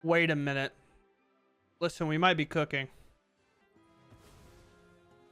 Wait a minute. Listen, we might be cooking.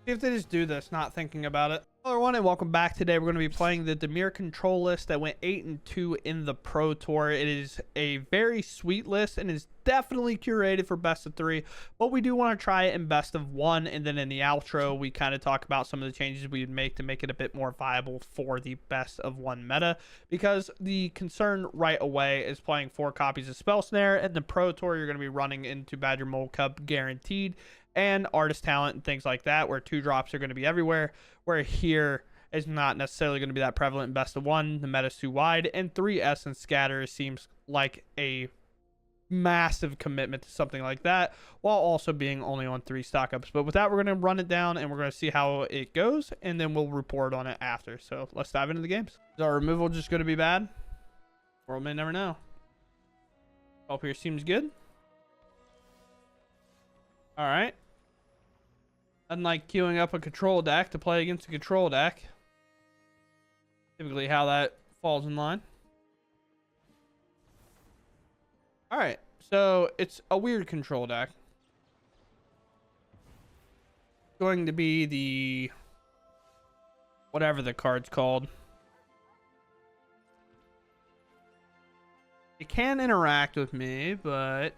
See if they just do this, not thinking about it. Hello everyone and welcome back. Today we're going to be playing the Demir control list that went 8-2 in the Pro Tour. It is a very sweet list and is definitely curated for best of 3, but we do want to try it in best of 1, and then in the outro we kind of talk about some of the changes we would make to make it a bit more viable for the best of 1 meta, because the concern right away is playing 4 copies of Spell Snare. In the Pro Tour you're going to be running into Badger Mold Cup guaranteed and artist talent and things like that, where 2 drops are going to be everywhere, where here is not necessarily going to be that prevalent in best of 1. The meta's too wide, and 3 essence scatter seems like a massive commitment to something like that, while also being only on 3 stock ups. But with that, we're going to run it down and we're going to see how it goes, and then we'll report on it after. So let's dive into the games. Is our removal just going to be bad? World may never know. Help here seems good. All right. Unlike queuing up a control deck to play against a control deck, typically how that falls in line. All right, so it's a weird control deck. Going to be the whatever the card's called. It can interact with me, but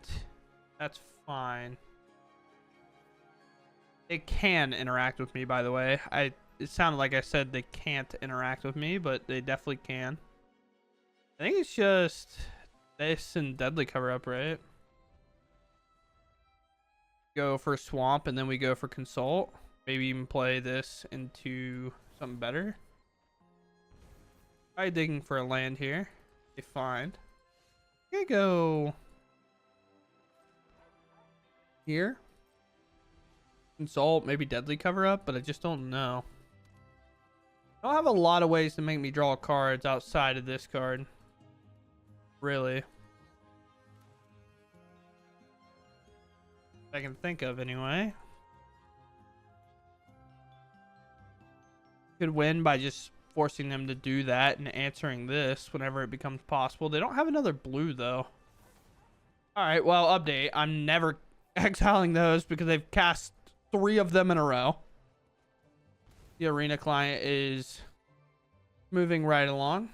that's fine. It can interact with me, by the way. It sounded like I said they can't interact with me, but they definitely can. I think it's just this and Deadly Cover Up, right? Go for Swamp, and then we go for Consult. Maybe even play this into something better. Try digging for a land here. They find. I'm gonna go here. Consult, maybe Deadly Cover Up, but I just don't know. I don't have a lot of ways to make me draw cards outside of this card, really. I can think of anyway. Could win by just forcing them to do that and answering this whenever it becomes possible. They don't have another blue though. All right, well, update. I'm never exiling those because they've cast 3 of them in a row. The Arena client is moving right along.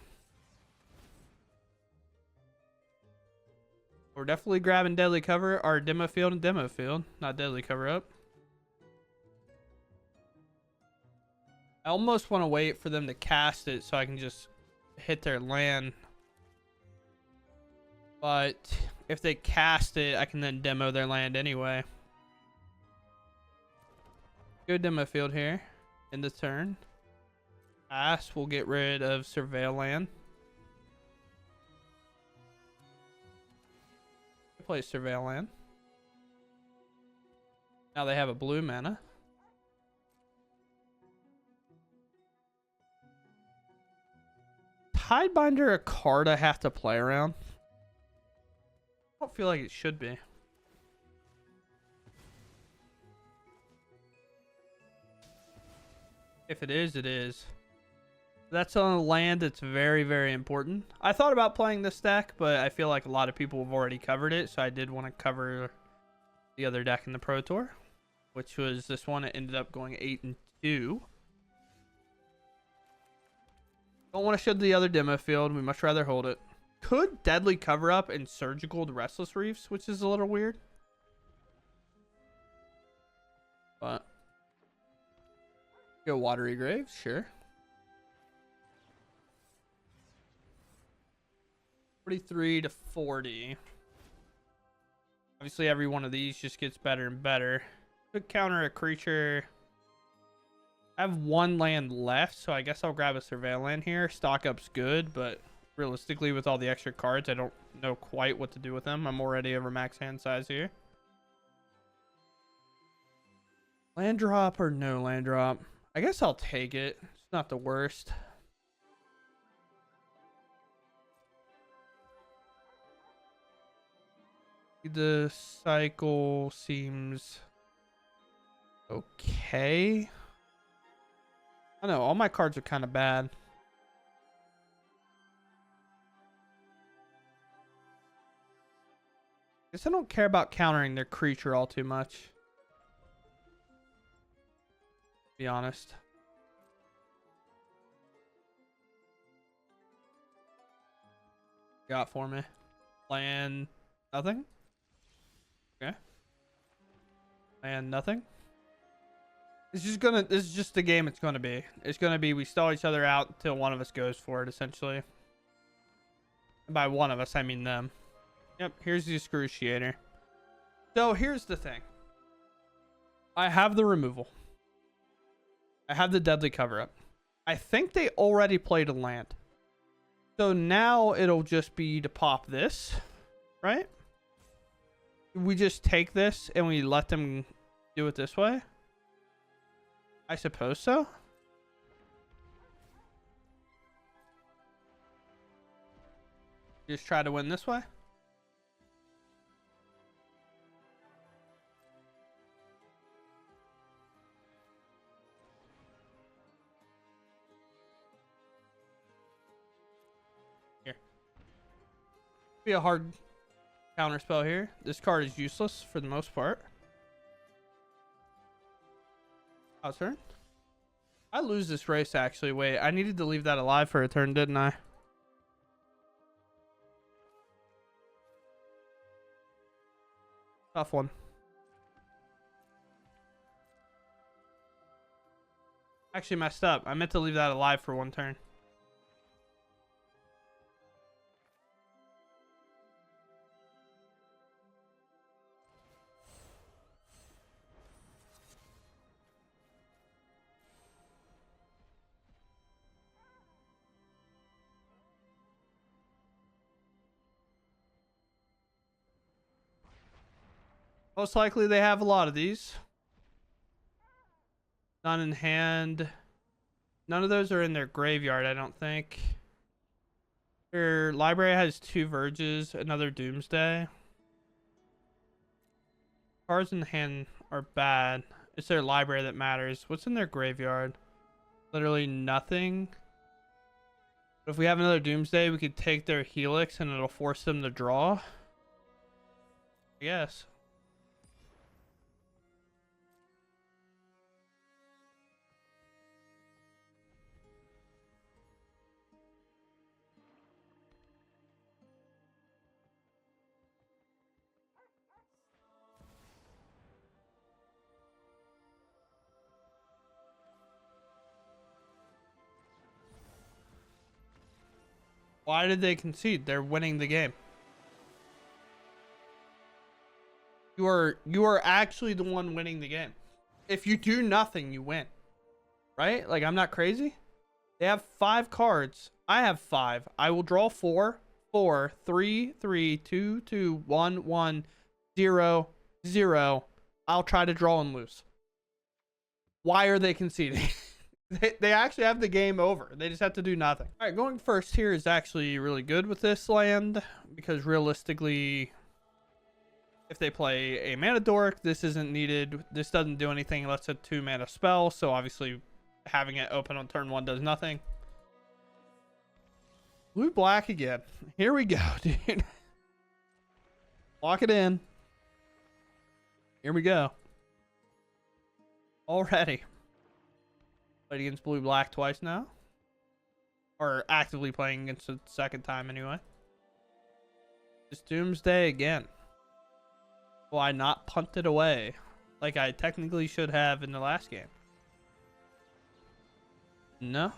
We're definitely grabbing Deadly Cover, or Demo Field and Demo Field, not Deadly Cover Up. I almost want to wait for them to cast it so I can just hit their land. But if they cast it, I can then demo their land anyway. Go Demo Field here in the turn. Pass, we'll get rid of Surveil land. Play Surveil land. Now they have a blue mana. Tidebinder a card I have to play around? I don't feel like it should be. If it is, it is. That's on a land that's very, very important. I thought about playing this deck, but I feel like a lot of people have already covered it, so I did want to cover the other deck in the Pro Tour, which was this one. It ended up going 8-2. Don't want to show the other Demo Field. We much rather hold it. Could Deadly Cover Up and Surgical the Restless Reefs, which is a little weird. But go Watery Graves, sure. 43 to 40. Obviously, every one of these just gets better and better. Could counter a creature. I have 1 land left, so I guess I'll grab a Surveil land here. Stock up's good, but realistically, with all the extra cards, I don't know quite what to do with them. I'm already over max hand size here. Land drop or no land drop? I guess I'll take it. It's not the worst. The cycle seems okay. I know all my cards are kind of bad. Guess I don't care about countering their creature all too much. To be honest. Got for me. Plan nothing. Okay. Plan nothing. This is just the game it's gonna be. It's gonna be we stall each other out until one of us goes for it, essentially. And by one of us, I mean them. Yep, here's the excruciator. So here's the thing. I have the removal. I have the deadly cover-up. I think they already played a land. So now it'll just be to pop this, right? We just take this and we let them do it this way. I suppose so. Just try to win this way. Here. Be a hard counter spell here. This card is useless for the most part. Turn. I lose this race actually. Wait, I needed to leave that alive for a turn, didn't I? Tough one. Actually messed up. I meant to leave that alive for one turn. Most likely they have a lot of these. None in hand. None of those are in their graveyard, I don't think. Their library has 2 Verges, another Doomsday. Cards in hand are bad. It's their library that matters. What's in their graveyard? Literally nothing. But if we have another Doomsday, we could take their Helix and it'll force them to draw. I guess. Why did they concede? They're winning the game. You are actually the one winning the game. If you do nothing, you win. Right? Like, I'm not crazy. They have 5 cards. I have 5. I will draw 4, 4, 3, 3, 2, 2, 1, 1, 0, 0. I'll try to draw and lose. Why are they conceding? They actually have the game over. They just have to do nothing. All right, going first here is actually really good with this land because realistically, if they play a mana dork, this isn't needed. This doesn't do anything unless it's a 2 mana spell. So obviously having it open on turn 1 does nothing. Blue black again. Here we go, dude. Lock it in. Here we go. Already. Played against blue black twice now. Or actively playing against it the second time anyway. Just Doomsday again. Will I not punt it away like I technically should have in the last game? No.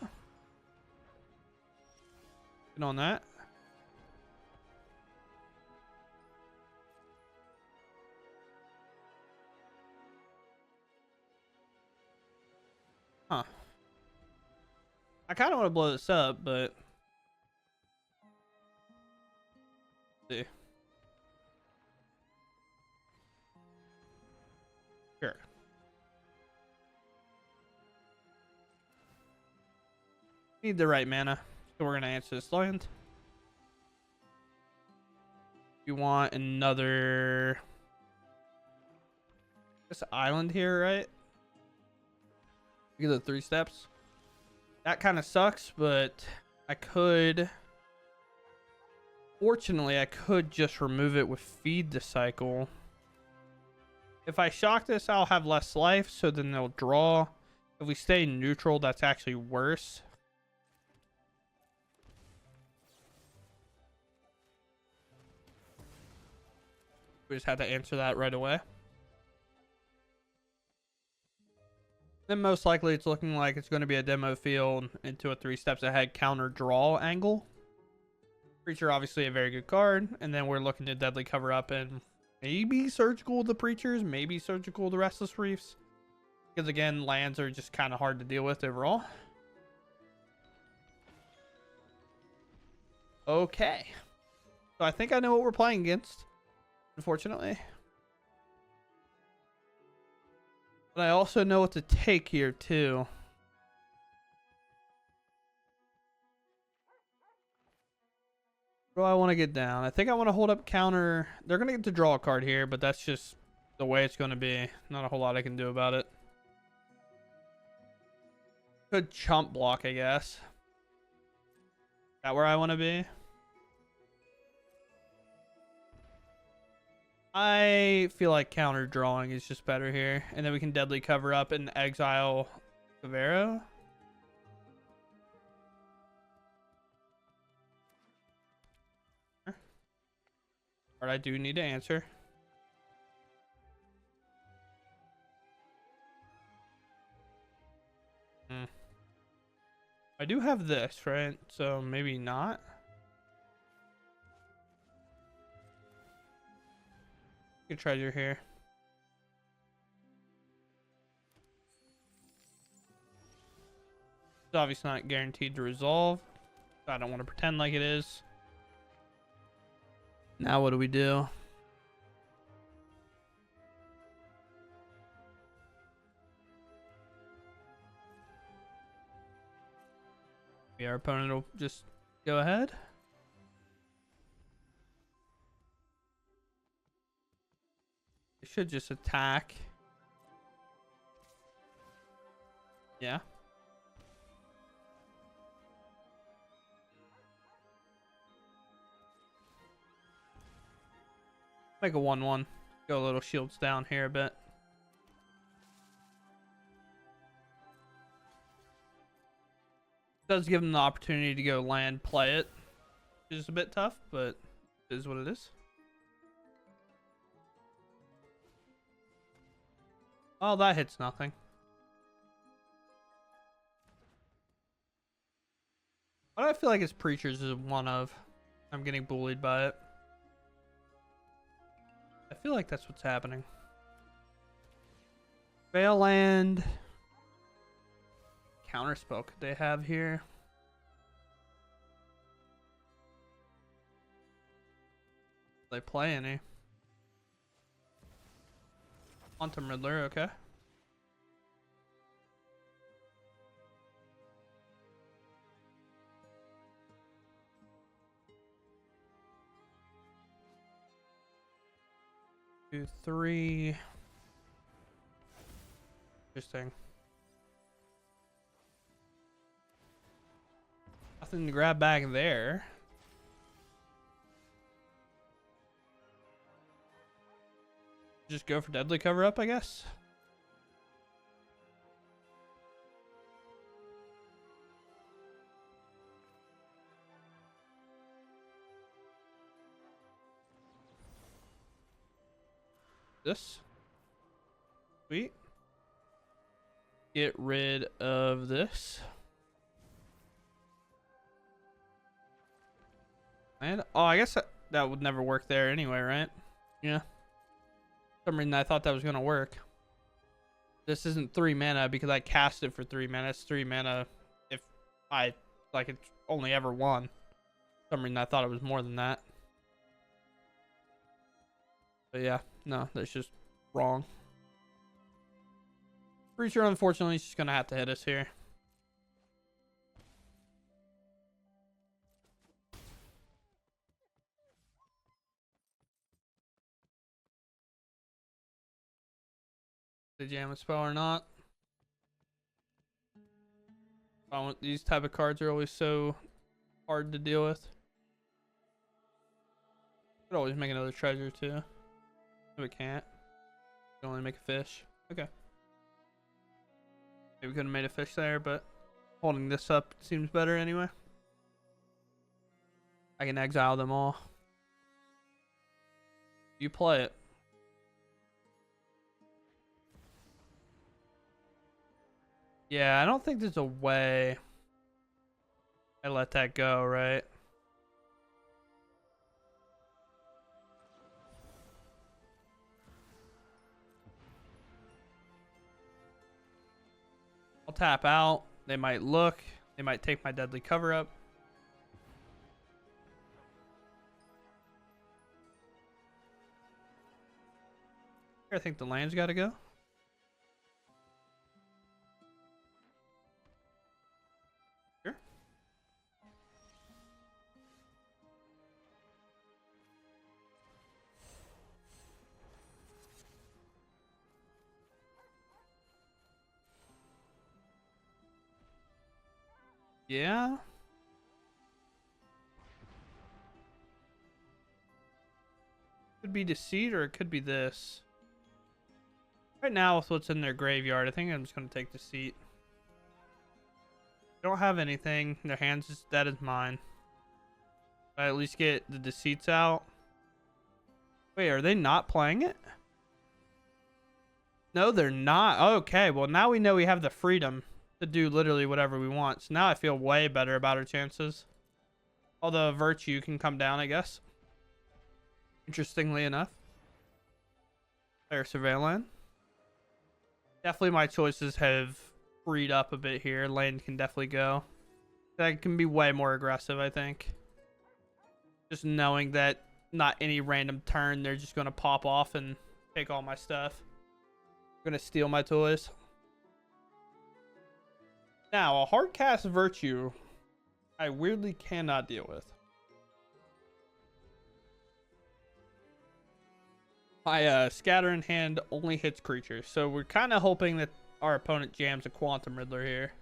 Good on that. Huh. I kind of want to blow this up, but... Let's see. Sure. Need the right mana. So we're going to answer this land. You want another... This island here, right? Look at the 3 steps. That kind of sucks, but I could Fortunately, I could just remove it with Feed the Cycle. If I shock this, I'll have less life, so then they'll draw. If we stay neutral, that's actually worse. We just had to answer that right away. Then most likely it's looking like it's going to be a demo field into a 3 steps ahead counter draw angle. Preacher, obviously a very good card. And then we're looking to deadly cover up and maybe surgical the Preachers, maybe surgical the Restless Reefs. Because again, lands are just kind of hard to deal with overall. Okay. So I think I know what we're playing against, unfortunately. But I also know what to take here too. What do I want to get down? I think I want to hold up counter. They're going to get to draw a card here, but that's just the way it's going to be. Not a whole lot I can do about it. Could chump block, I guess. Is that where I want to be? I feel like counter drawing is just better here. And then we can deadly cover up and exile Cavero. But I do need to answer. I do have this, right? So maybe not. Good treasure here. It's obviously not guaranteed to resolve. So I don't want to pretend like it is. Now what do we do? Our opponent will just go ahead. They should just attack. Yeah. Make a 1-1. Go a little shields down here a bit. Does give them the opportunity to go land, play it. Which is a bit tough, but it is what it is. Oh, that hits nothing. What I feel like his Preachers is one of. I'm getting bullied by it. I feel like that's what's happening. Fail land. Counterspell could they have here? They play any? Quantum Riddler, okay. Two, three. Interesting. Nothing to grab back there. Just go for deadly cover up, I guess. This. Sweet. Get rid of this. And oh, I guess that would never work there anyway, right? Yeah. For some reason I thought that was gonna work. This isn't 3 mana because I cast it for 3 mana. It's 3 mana if I like it's only ever 1. For some reason I thought it was more than that. But yeah, no, that's just wrong. Pretty sure unfortunately he's just gonna have to hit us here. The jam a spell or not. These type of cards are always so hard to deal with. Could always make another treasure too. No, we can't. We can only make a fish. Okay. Maybe we could have made a fish there, but holding this up seems better anyway. I can exile them all. You play it. Yeah, I don't think there's a way I let that go, right? I'll tap out. They might look. They might take my deadly cover up. I think the land's got to go. Sure. Yeah. Could be Deceit or it could be this. Right now, with what's in their graveyard, I think I'm just going to take Deceit. They don't have anything. Their hands is dead as mine. But I at least get the Deceits out. Wait, are they not playing it? No, they're not. Okay, well, now we know we have the freedom to do literally whatever we want. So now I feel way better about our chances. Although Virtue can come down, I guess. Interestingly enough. Their Surveillance. Definitely my choices have freed up a bit here. Land can definitely go. That can be way more aggressive, I think. Just knowing that not any random turn, they're just going to pop off and take all my stuff. Going to steal my toys. Now, a hard cast Virtue, I weirdly cannot deal with. My scatter in hand only hits creatures, so we're kind of hoping that our opponent jams a Quantum Riddler here.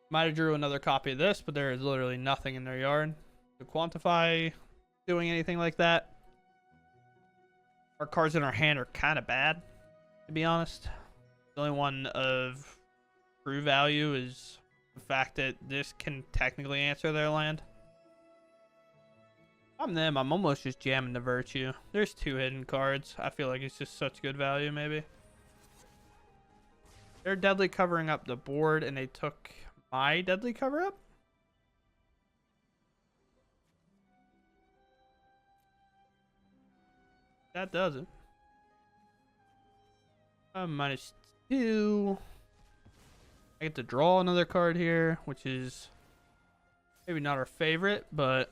Might have drew another copy of this, but there is literally nothing in their yard to quantify doing anything like that. Our cards in our hand are kind of bad, to be honest. The only one of true value is the fact that this can technically answer their land. I'm them. I'm almost just jamming the Virtue. There's two hidden cards. I feel like it's just such good value, maybe. They're deadly covering up the board, and they took my deadly cover up? That does it. -2. I get to draw another card here, which is maybe not our favorite, but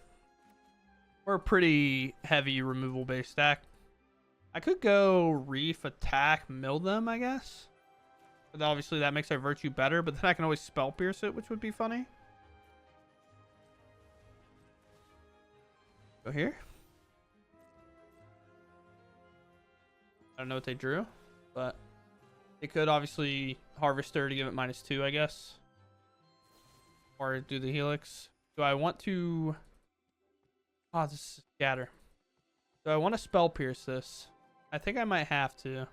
we're a pretty heavy removal based stack. I could go Reef, attack, mill them, I guess. But obviously that makes our Virtue better, but then I can always Spell Pierce it, which would be funny. Go here. I don't know what they drew, but they could obviously Harvester to give it -2, I guess. Or do the Helix. Do I want to... Oh, this is Scatter. Do I want to Spell Pierce this? I think I might have to.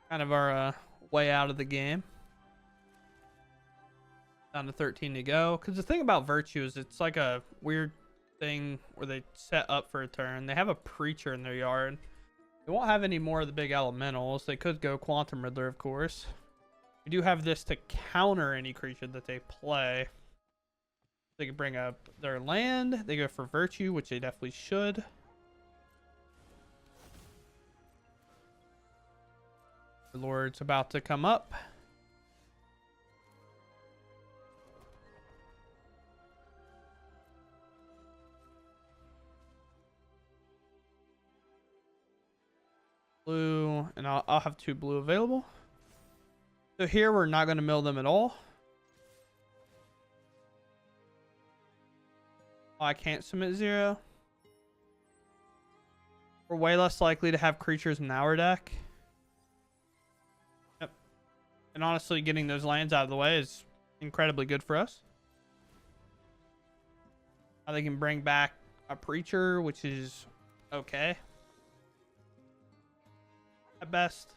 Kind of our way out of the game. Down to 13 to go. Because the thing about Virtue is it's like a weird thing where they set up for a turn. They have a Preacher in their yard. They won't have any more of the big elementals. They could go Quantum Riddler, of course. We do have this to counter any creature that they play. They can bring up their land. They go for Virtue, which they definitely should. The Lord's about to come up. Blue, and I'll have 2 blue available. So here we're not going to mill them at all. Oh, I can't submit 0. We're way less likely to have creatures in our deck. Yep. And honestly, getting those lands out of the way is incredibly good for us. Now they can bring back a Preacher, which is okay at best.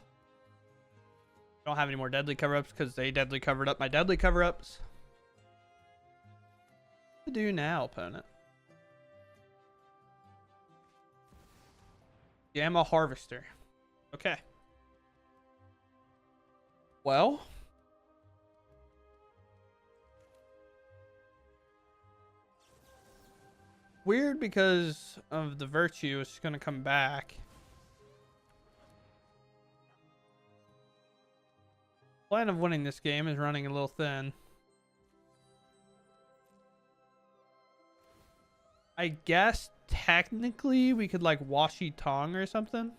Don't have any more deadly cover-ups because they deadly covered up my deadly cover-ups. What to do now, opponent? Gamma Harvester. Okay. Well, weird because of the Virtue. It's going to come back. Plan of winning this game is running a little thin. I guess technically we could like Washi Tong or something.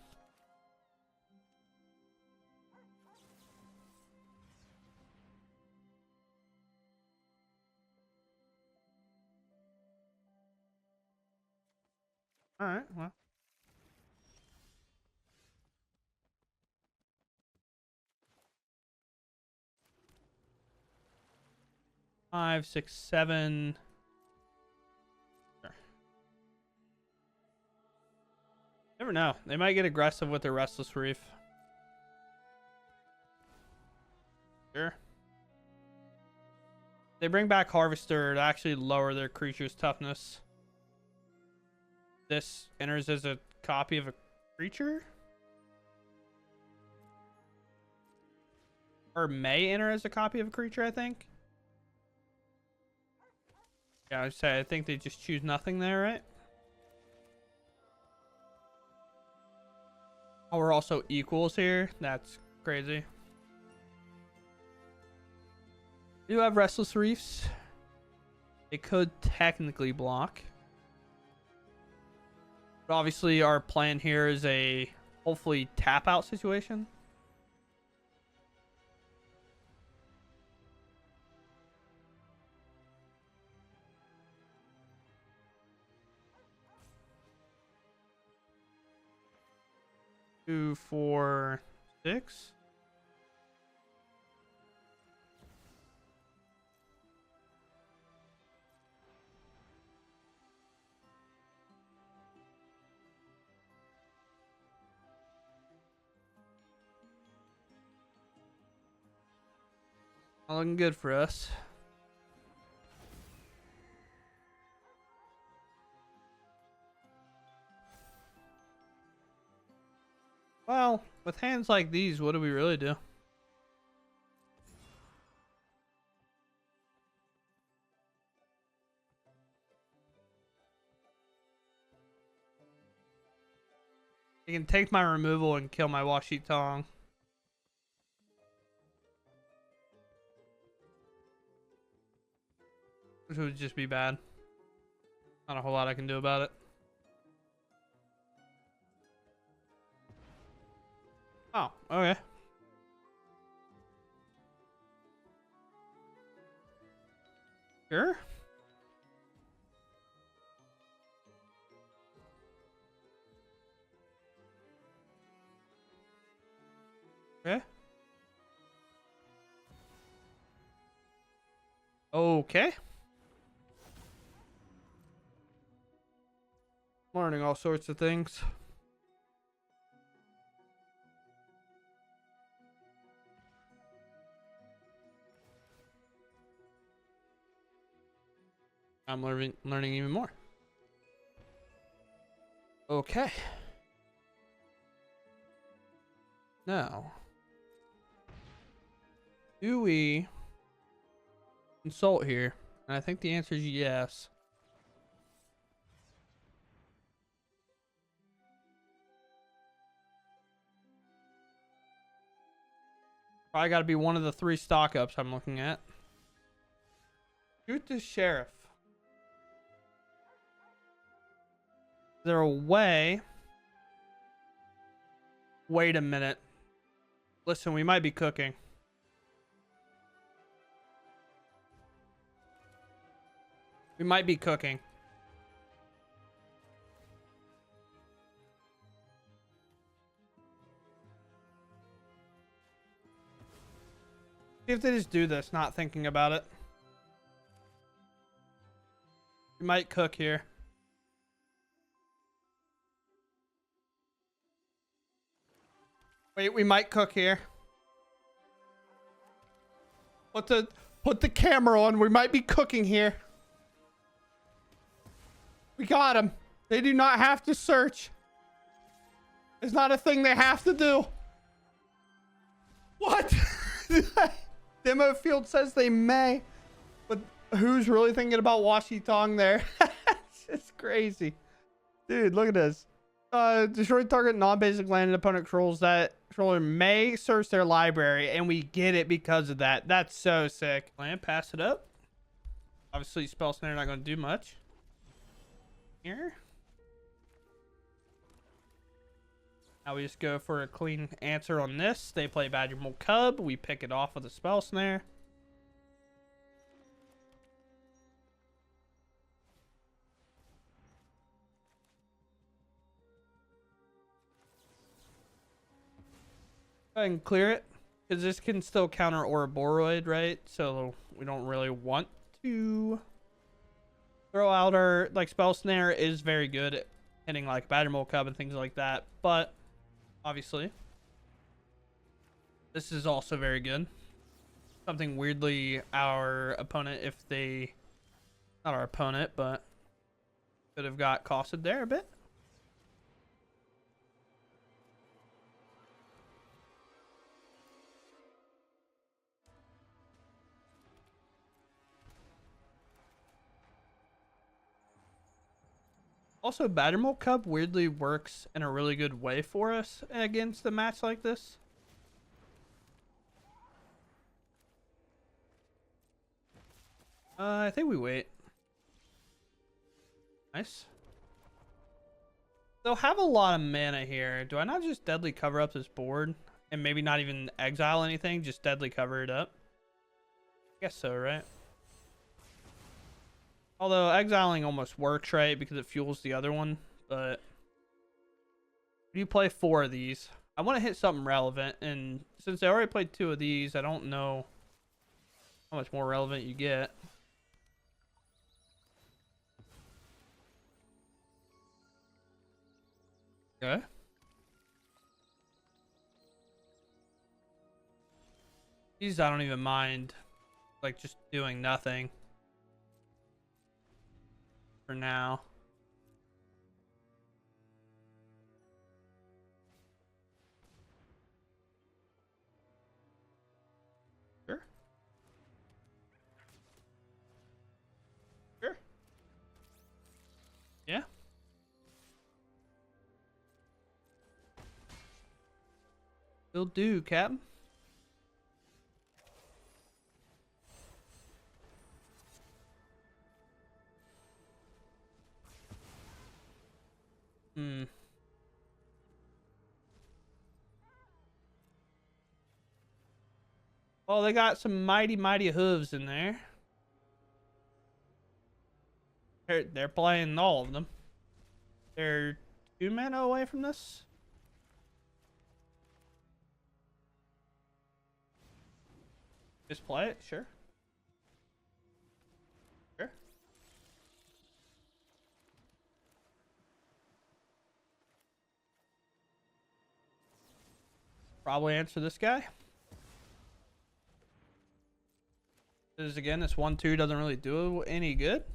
All right, well. 5, 6, 7. Sure. Never know. They might get aggressive with their Restless Reef. Sure. They bring back Harvester to actually lower their creature's toughness. This enters as a copy of a creature? Or may enter as a copy of a creature, I think. Yeah, I think they just choose nothing there, right? Oh, we're also equals here. That's crazy. We do have Restless Reefs. They could technically block. But obviously our plan here is a hopefully tap out situation. Two, 4, 6. Not looking good for us. Well, with hands like these, what do we really do? You can take my removal and kill my Washi Tong. Which would just be bad. Not a whole lot I can do about it. Oh, okay. Sure. Okay. Okay. Learning all sorts of things. I'm learning even more. Okay. Now, do we consult here? And I think the answer is yes. Probably got to be one of the 3 stock ups I'm looking at. Shoot the Sheriff. Is there a way? Wait a minute. Listen, we might be cooking. We might be cooking. See if they just do this, not thinking about it. We might cook here. Wait, we might cook here. Put the camera on. We might be cooking here. We got him. They do not have to search. It's not a thing they have to do. What? Demo field says they may, but who's really thinking about Washi Tong there? It's crazy. Dude, look at this. Destroy target non-basic land and opponent controls that controller may search their library, and we get it because of that. That's so sick. Land, pass it up. Obviously, spell snare not going to do much. Here. Now we just go for a clean answer on this. They play Badger Mole Cub. We pick it off with a spell snare. Go ahead and clear it, because this can still counter Ouroboros, right? So we don't really want to throw out our, like, spell snare is very good at hitting like Badger Mole Cub and things like that, but obviously this is also very good. Something weirdly our opponent, if they, not our opponent, but could have got costed there a bit. Also, Badger Mole Cub weirdly works in a really good way for us against a match like this. I think we wait. Nice. They'll have a lot of mana here. Do I not just deadly cover up this board? And maybe not even exile anything, just deadly cover it up? I guess so, right? Although exiling almost works, right? Because it fuels the other one. But you play 4 of these. I want to hit something relevant. And since I already played 2 of these, I don't know how much more relevant you get. Okay. These I don't even mind. Like just doing nothing. For now. Sure. Sure. Yeah. Will do, Captain. Well, they got some mighty hooves in there. They're playing all of them. They're 2 mana away from this. Just play it, sure. Sure. Probably answer this guy. Because again, this 1/2 doesn't really do any good.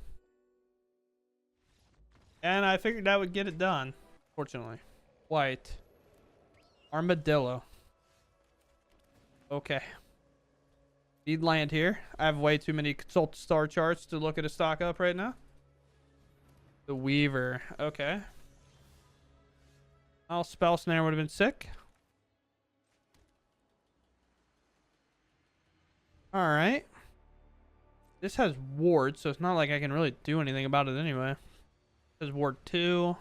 And I figured that would get it done. Fortunately. White. Armadillo. Okay. Need land here. I have way too many consult star charts to look at a stock up right now. The Weaver. Okay. Well, spell snare would have been sick. Alright. This has ward, so it's not like I can really do anything about it anyway. It has ward 2.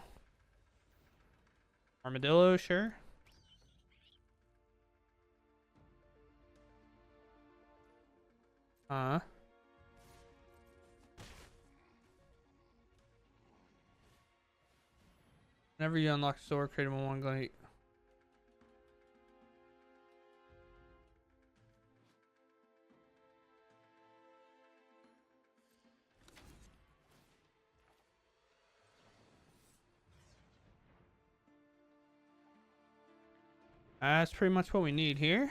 Armadillo, sure. Whenever you unlock a sword, create a 1/1 glade. That's pretty much what we need here.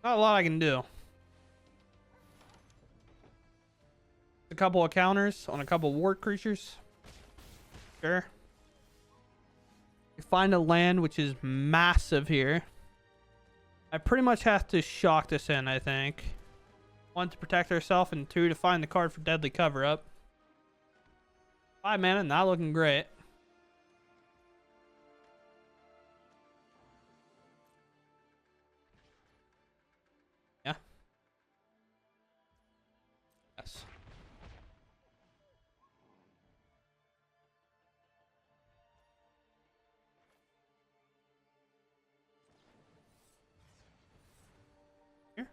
Not a lot I can do. A couple of counters on a couple of ward creatures. Sure. We find a land which is massive here. I pretty much have to shock this in, I think. 1, to protect ourselves, and 2, to find the card for Deadly Cover-Up. 5 mana, not looking great. Yeah. Yes. Here.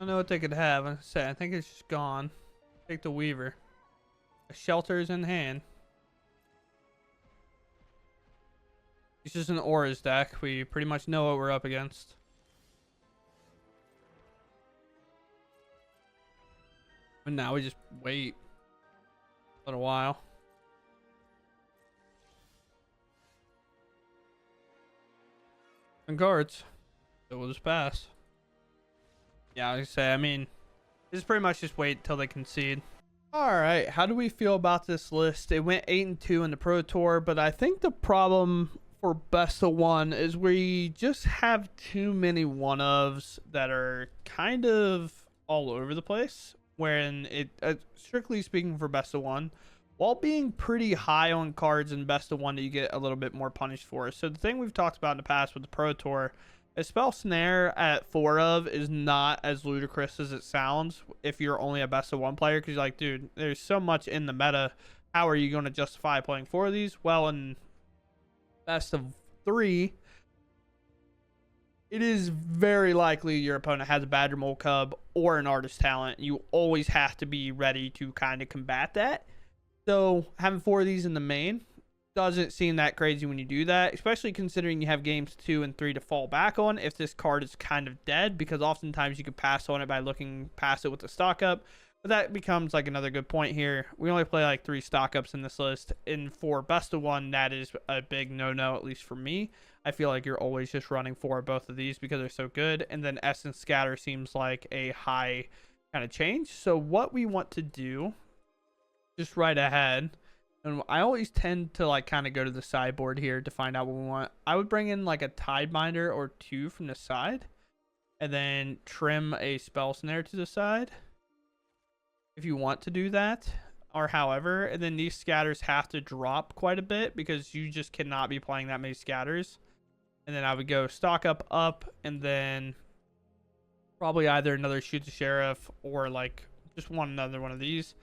I don't know what they could have. I think it's just gone. Take the Weaver. A Shelter is in hand. It's just an Auras deck. We pretty much know what we're up against. And now we just wait a little while. And cards. So we'll just pass. Yeah, I say, I mean, this is pretty much just wait till they concede. Alright, how do we feel about this list? It went 8-2 in the Pro Tour, but I think the problem for best of one is we just have too many one-ofs that are kind of all over the place. When it, strictly speaking for best of one, while being pretty high on cards in best of one that you get a little bit more punished for. So the thing we've talked about in the past with the Pro Tour, a spell snare at 4 of is not as ludicrous as it sounds if you're only a best of one player, because you're like, dude, there's so much in the meta. How are you going to justify playing 4 of these? Well, in best of 3, it is very likely your opponent has a Badger Mole Cub or an Artist Talent. You always have to be ready to kind of combat that. So having 4 of these in the main doesn't seem that crazy when you do that, especially considering you have games 2 and 3 to fall back on if this card is kind of dead, because oftentimes you can pass on it by looking past it with the stock up. But that becomes like another good point here. We only play like 3 stock ups in this list, and for best of one, that is a big no-no, at least for me. I feel like you're always just running 4 of both of these because they're so good. And then Essence Scatter seems like a high kind of change. So what we want to do, just right ahead, and I always tend to like kind of go to the sideboard here to find out what we want. I would bring in like a Tidebinder or 2 from the side, and then trim a Spell Snare to the side if you want to do that, or however. And then these scatters have to drop quite a bit because you just cannot be playing that many scatters. And then I would go stock up, and then probably either another Shoot the Sheriff or like just another one of these,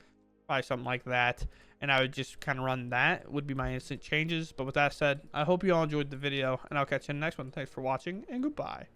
probably something like that. And I would just kind of run that, would be my instant changes. But with that said, I hope you all enjoyed the video, and I'll catch you in the next one. Thanks for watching, and goodbye.